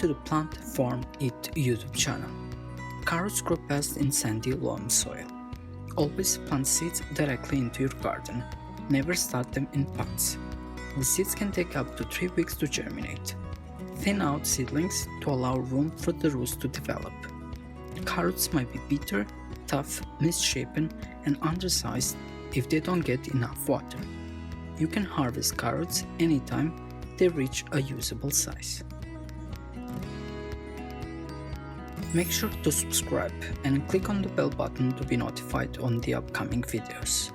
to the Plant Farm It YouTube channel. Carrots grow best in sandy loam soil. Always plant seeds directly into your garden. Never start them in pots. The seeds can take up to 3 weeks to germinate. Thin out seedlings to allow room for the roots to develop. Carrots might be bitter, tough, misshapen, and undersized if they don't get enough water. You can harvest carrots anytime they reach a usable size. Make sure to subscribe and click on the bell button to be notified on the upcoming videos.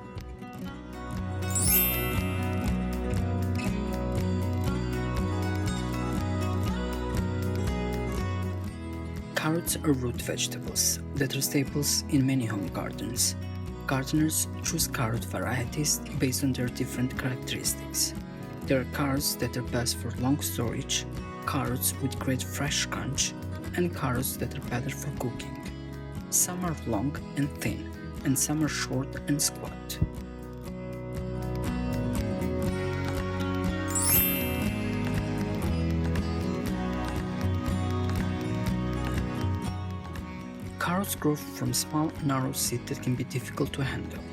Carrots are root vegetables that are staples in many home gardens. Gardeners choose carrot varieties based on their different characteristics. There are carrots that are best for long storage, carrots with great fresh crunch, and carrots that are better for cooking. Some are long and thin, and some are short and squat. Carrots grow from small, narrow seed that can be difficult to handle.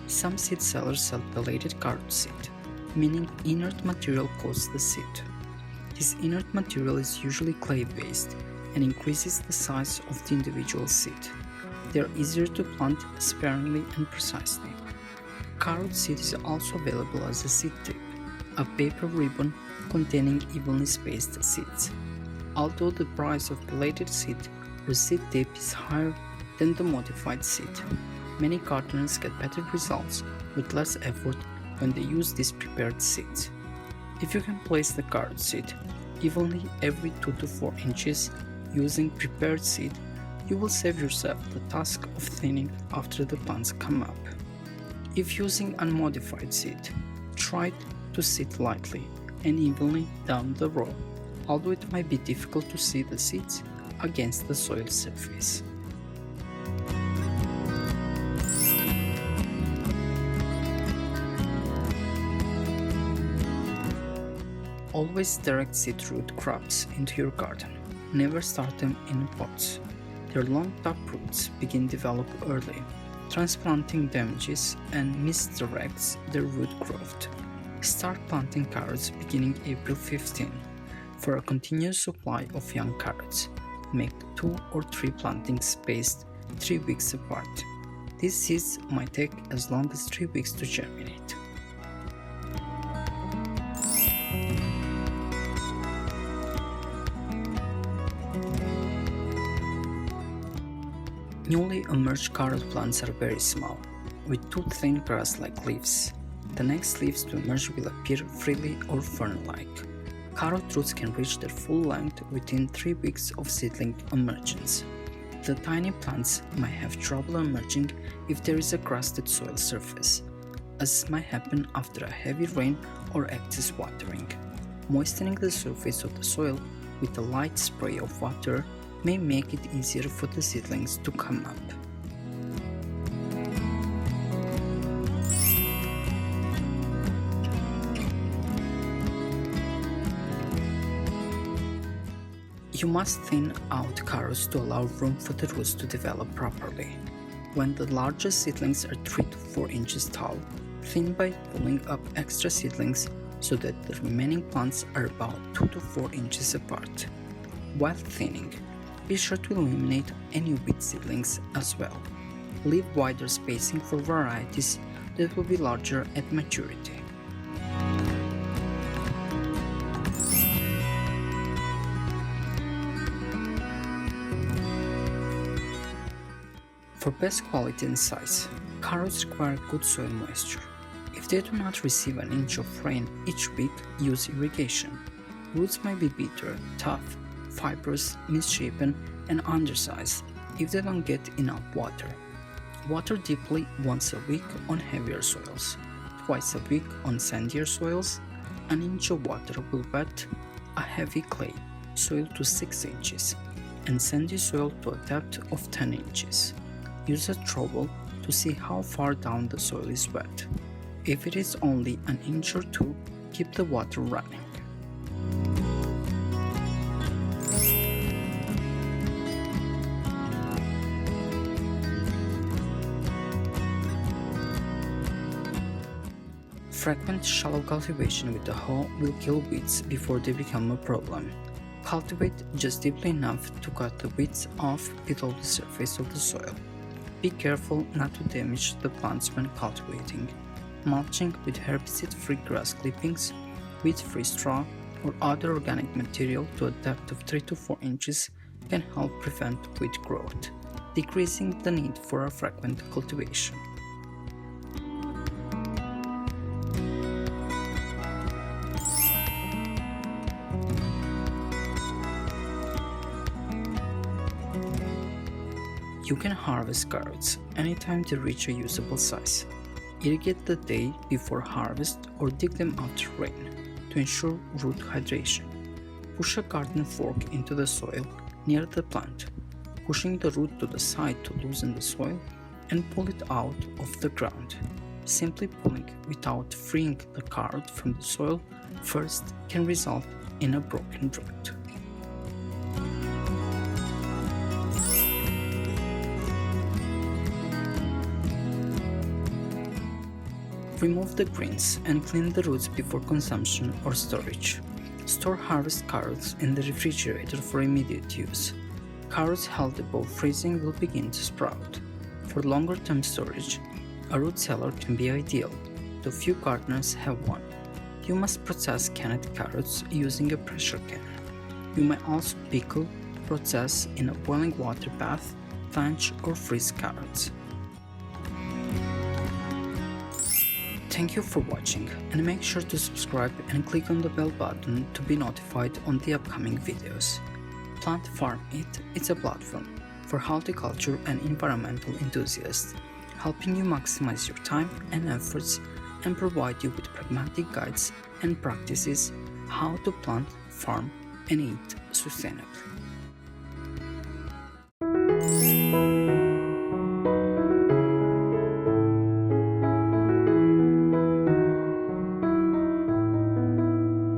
Some seed sellers sell pelleted carrot seed, meaning inert material coats the seed. This inert material is usually clay-based and increases the size of the individual seed. They are easier to plant sparingly and precisely. Carrot seed is also available as a seed tip, a paper ribbon containing evenly spaced seeds. Although the price of pelleted seed or seed tip is higher than the modified seed, many gardeners get better results with less effort when they use these prepared seeds. If you can place the carrot seed evenly every 2 to 4 inches using prepared seed, you will save yourself the task of thinning after the plants come up. If using unmodified seed, try to seed lightly and evenly down the row, although it might be difficult to see the seeds against the soil surface. Always direct seed root crops into your garden. Never start them in pots. Their long top roots begin to develop early. Transplanting damages and misdirects their root growth. Start planting carrots beginning April 15. For a continuous supply of young carrots, make 2 or 3 plantings spaced 3 weeks apart. These seeds might take as long as 3 weeks to germinate. Newly emerged carrot plants are very small, with 2 thin grass-like leaves. The next leaves to emerge will appear frilly or fern-like. Carrot roots can reach their full length within 3 weeks of seedling emergence. The tiny plants might have trouble emerging if there is a crusted soil surface, as might happen after a heavy rain or excess watering. Moistening the surface of the soil with a light spray of water may make it easier for the seedlings to come up. You must thin out carrots to allow room for the roots to develop properly. When the largest seedlings are 3 to 4 inches tall, thin by pulling up extra seedlings so that the remaining plants are about 2 to 4 inches apart. While thinning, be sure to eliminate any weak seedlings as well. Leave wider spacing for varieties that will be larger at maturity. For best quality and size, carrots require good soil moisture. If they do not receive an inch of rain each week, use irrigation. Roots might be bitter, tough, fibrous, misshapen, and undersized if they don't get enough water. Water deeply once a week on heavier soils, twice a week on sandier soils. An inch of water will wet a heavy clay soil to 6 inches and sandy soil to a depth of 10 inches. Use a trowel to see how far down the soil is wet. If it is only an inch or 2, keep the water running. Frequent shallow cultivation with a hoe will kill weeds before they become a problem. Cultivate just deeply enough to cut the weeds off below the surface of the soil. Be careful not to damage the plants when cultivating. Mulching with herbicide-free grass clippings, weed-free straw, or other organic material to a depth of 3 to 4 inches can help prevent weed growth, decreasing the need for a frequent cultivation. You can harvest carrots anytime they reach a usable size. Irrigate the day before harvest or dig them after rain to ensure root hydration. Push a garden fork into the soil near the plant, pushing the root to the side to loosen the soil and pull it out of the ground. Simply pulling without freeing the carrot from the soil first can result in a broken root. Remove the greens and clean the roots before consumption or storage. Store harvest carrots in the refrigerator for immediate use. Carrots held above freezing will begin to sprout. For longer-term storage, a root cellar can be ideal, though few gardeners have one. You must process canned carrots using a pressure can. You may also pickle, process in a boiling water bath, blanch or freeze carrots. Thank you for watching, and make sure to subscribe and click on the bell button to be notified on the upcoming videos. Plant Farm It is a platform for horticulture and environmental enthusiasts, helping you maximize your time and efforts and provide you with pragmatic guides and practices how to plant, farm, and eat sustainably.